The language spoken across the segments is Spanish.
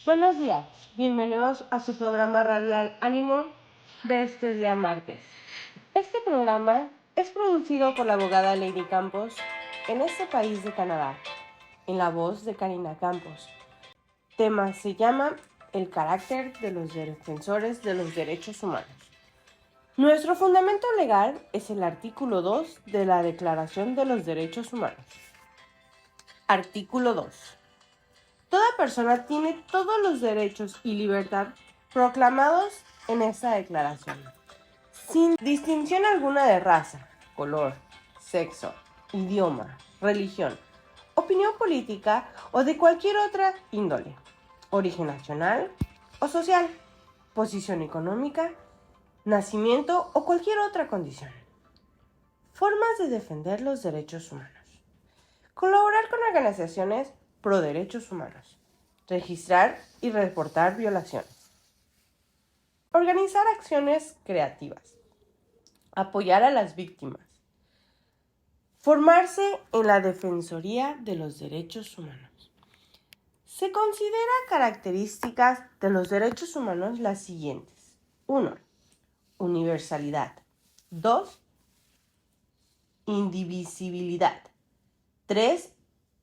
Buenos días, bienvenidos a su programa radial Ánimo de este día martes. Este programa es producido por la abogada Lady Campos en este país de Canadá, en la voz de Karina Campos. Tema se llama El carácter de los defensores de los derechos humanos. Nuestro fundamento legal es el artículo 2 de la Declaración de los Derechos Humanos. Artículo 2. Toda persona tiene todos los derechos y libertad proclamados en esta declaración, sin distinción alguna de raza, color, sexo, idioma, religión, opinión política o de cualquier otra índole, origen nacional o social, posición económica, nacimiento o cualquier otra condición. Formas de defender los derechos humanos. Colaborar con organizaciones pro derechos humanos. Registrar y reportar violaciones. Organizar acciones creativas. Apoyar a las víctimas. Formarse en la Defensoría de los Derechos Humanos. Se considera características de los derechos humanos las siguientes. 1. Universalidad. 2. Indivisibilidad. 3.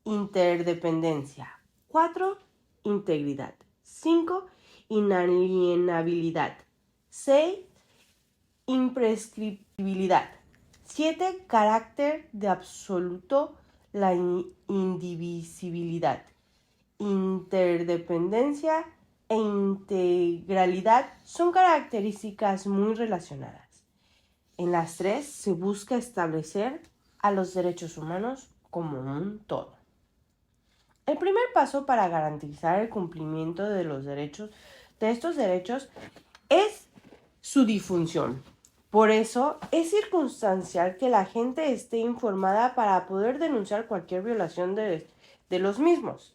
Interdependencia. 4. Integridad. 5. Inalienabilidad. 6. Imprescriptibilidad. 7. Carácter de absoluto. La indivisibilidad, interdependencia e integralidad son características muy relacionadas. En las tres se busca establecer a los derechos humanos como un todo. El primer paso para garantizar el cumplimiento de estos derechos es su difusión. Por eso es circunstancial que la gente esté informada para poder denunciar cualquier violación de los mismos.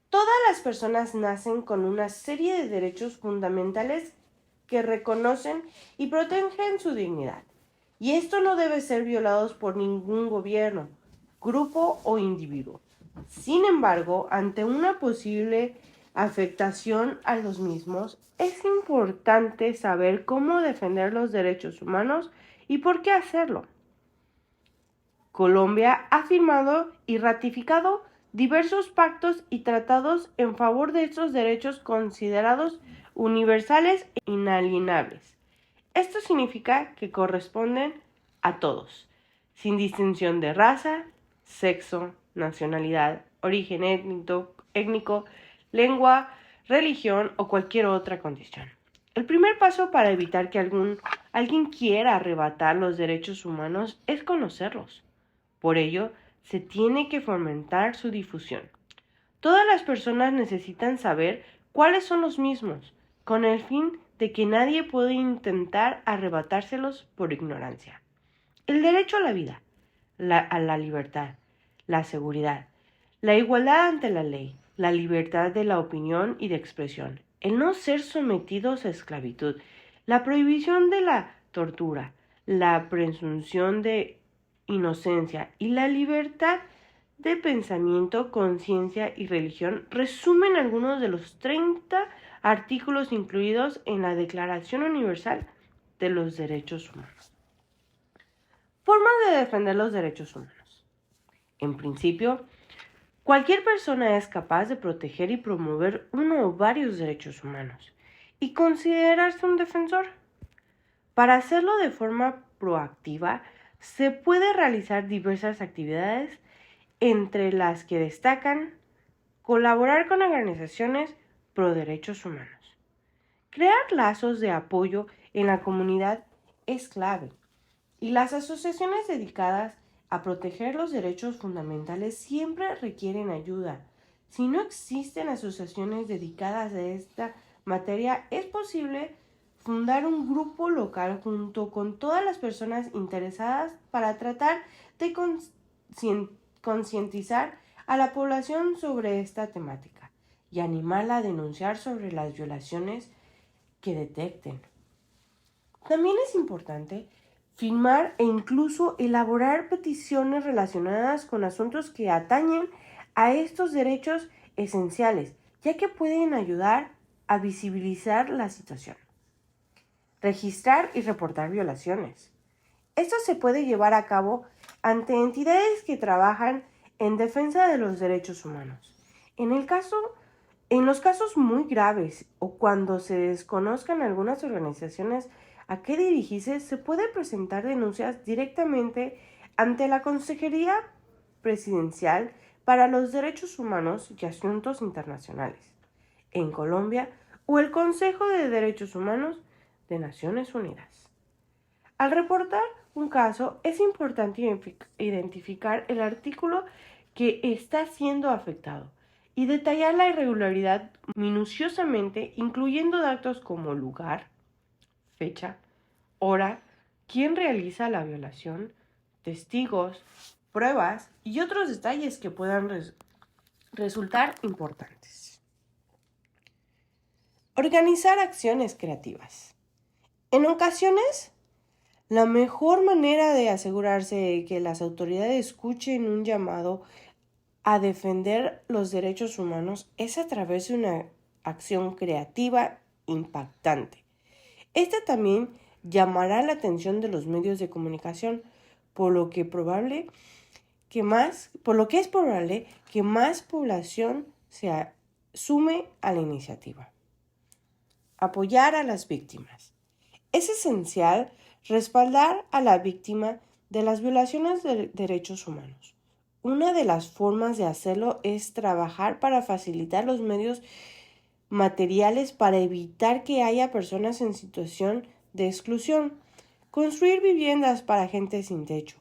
Todas las personas nacen con una serie de derechos fundamentales que reconocen y protegen su dignidad. Y esto no debe ser violado por ningún gobierno, grupo o individuo. Sin embargo, ante una posible afectación a los mismos, es importante saber cómo defender los derechos humanos y por qué hacerlo. Colombia ha firmado y ratificado diversos pactos y tratados en favor de estos derechos considerados universales e inalienables. Esto significa que corresponden a todos, sin distinción de raza, sexo, nacionalidad, origen étnico, lengua, religión o cualquier otra condición. El primer paso para evitar que alguien quiera arrebatar los derechos humanos es conocerlos. Por ello, se tiene que fomentar su difusión. Todas las personas necesitan saber cuáles son los mismos, con el fin de que nadie pueda intentar arrebatárselos por ignorancia. El derecho a la vida, a la libertad, la seguridad, la igualdad ante la ley, la libertad de la opinión y de expresión, el no ser sometidos a esclavitud, la prohibición de la tortura, la presunción de inocencia y la libertad de pensamiento, conciencia y religión resumen algunos de los 30 artículos incluidos en la Declaración Universal de los Derechos Humanos. Formas de defender los derechos humanos. En principio, cualquier persona es capaz de proteger y promover uno o varios derechos humanos y considerarse un defensor. Para hacerlo de forma proactiva, se puede realizar diversas actividades, entre las que destacan colaborar con organizaciones pro derechos humanos. Crear lazos de apoyo en la comunidad es clave, y las asociaciones dedicadas a proteger los derechos fundamentales siempre requieren ayuda. Si no existen asociaciones dedicadas a esta materia, es posible fundar un grupo local junto con todas las personas interesadas para tratar de concientizar a la población sobre esta temática y animarla a denunciar sobre las violaciones que detecten. También es importante firmar e incluso elaborar peticiones relacionadas con asuntos que atañen a estos derechos esenciales ya que pueden ayudar a visibilizar la situación. Registrar y reportar violaciones. Esto se puede llevar a cabo ante entidades que trabajan en defensa de los derechos humanos. En los casos muy graves o cuando se desconozcan algunas organizaciones a qué dirigirse, se puede presentar denuncias directamente ante la Consejería Presidencial para los Derechos Humanos y Asuntos Internacionales en Colombia o el Consejo de Derechos Humanos de Naciones Unidas. Al reportar un caso, es importante identificar el artículo que está siendo afectado y detallar la irregularidad minuciosamente, incluyendo datos como lugar, fecha, hora, quién realiza la violación, testigos, pruebas y otros detalles que puedan resultar importantes. Organizar acciones creativas. En ocasiones, la mejor manera de asegurarse de que las autoridades escuchen un llamado a defender los derechos humanos es a través de una acción creativa impactante. Esta también llamará la atención de los medios de comunicación, por lo que es probable que más población se sume a la iniciativa. Apoyar a las víctimas. Es esencial respaldar a la víctima de las violaciones de derechos humanos. Una de las formas de hacerlo es trabajar para facilitar los medios materiales para evitar que haya personas en situación de exclusión, construir viviendas para gente sin techo,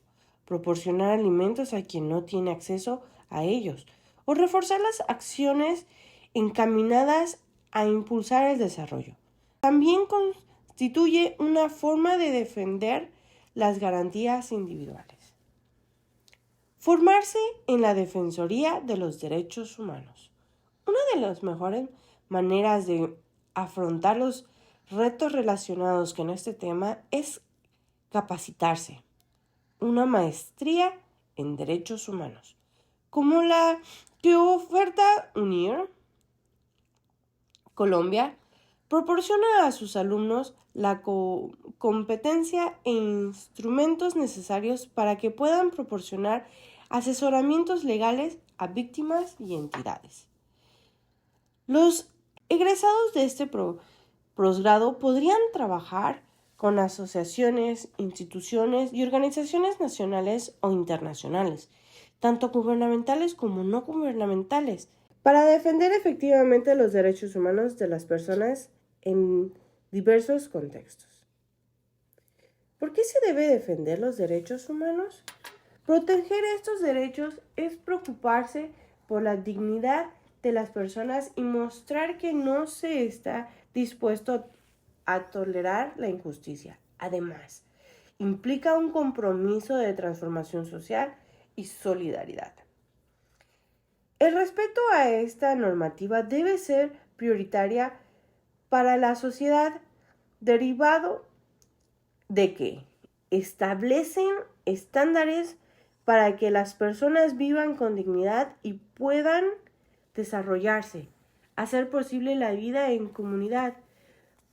proporcionar alimentos a quien no tiene acceso a ellos, o reforzar las acciones encaminadas a impulsar el desarrollo. También constituye una forma de defender las garantías individuales. Formarse en la Defensoría de los Derechos Humanos. Una de las mejores maneras de afrontar los retos relacionados con este tema es capacitarse. Una maestría en derechos humanos, como la que oferta UNIR Colombia, proporciona a sus alumnos la competencia e instrumentos necesarios para que puedan proporcionar asesoramientos legales a víctimas y entidades. Los egresados de este posgrado podrían trabajar con asociaciones, instituciones y organizaciones nacionales o internacionales, tanto gubernamentales como no gubernamentales, para defender efectivamente los derechos humanos de las personas en diversos contextos. ¿Por qué se debe defender los derechos humanos? Proteger estos derechos es preocuparse por la dignidad de las personas y mostrar que no se está dispuesto a tolerar la injusticia. Además, implica un compromiso de transformación social y solidaridad. El respeto a esta normativa debe ser prioritaria para la sociedad, derivado de que establecen estándares para que las personas vivan con dignidad y puedan desarrollarse, hacer posible la vida en comunidad,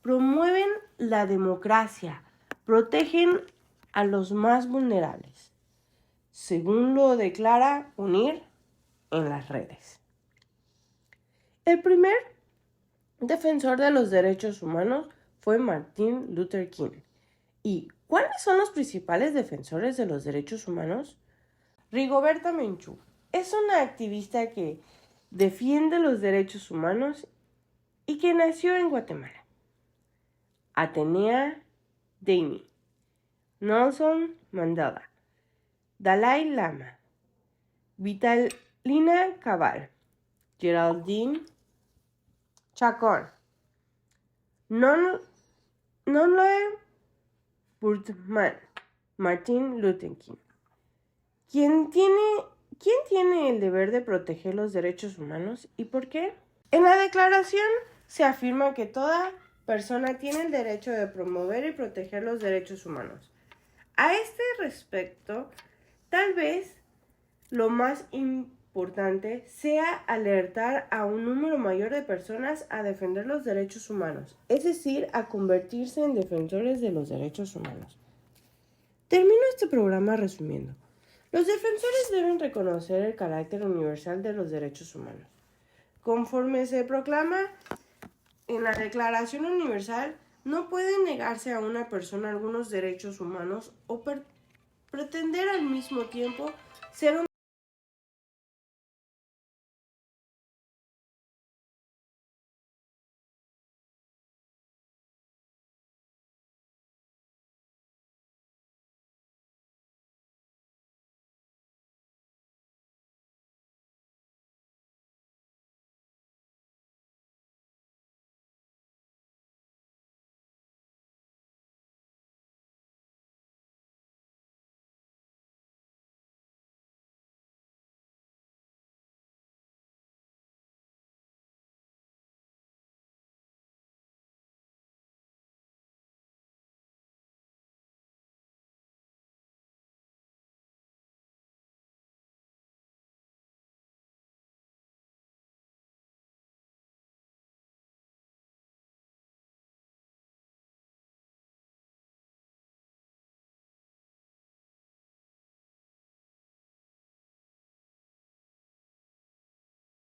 promueven la democracia, protegen a los más vulnerables, según lo declara UNIR en las redes. El primer defensor de los derechos humanos fue Martin Luther King. ¿Y cuáles son los principales defensores de los derechos humanos? Rigoberta Menchú es una activista que defiende los derechos humanos y que nació en Guatemala. Atenea Dami, Nelson Mandela, Dalai Lama, Vitalina Cabal, Geraldine Chacón, Nonle Burtman, Martin Luther King. ¿Quién tiene el deber de proteger los derechos humanos y por qué? En la declaración se afirma que toda persona tiene el derecho de promover y proteger los derechos humanos. A este respecto, tal vez lo más importante importante sea alertar a un número mayor de personas a defender los derechos humanos, es decir, a convertirse en defensores de los derechos humanos. Termino este programa resumiendo. Los defensores deben reconocer el carácter universal de los derechos humanos. Conforme se proclama en la Declaración Universal, no puede negarse a una persona algunos derechos humanos o pretender al mismo tiempo ser un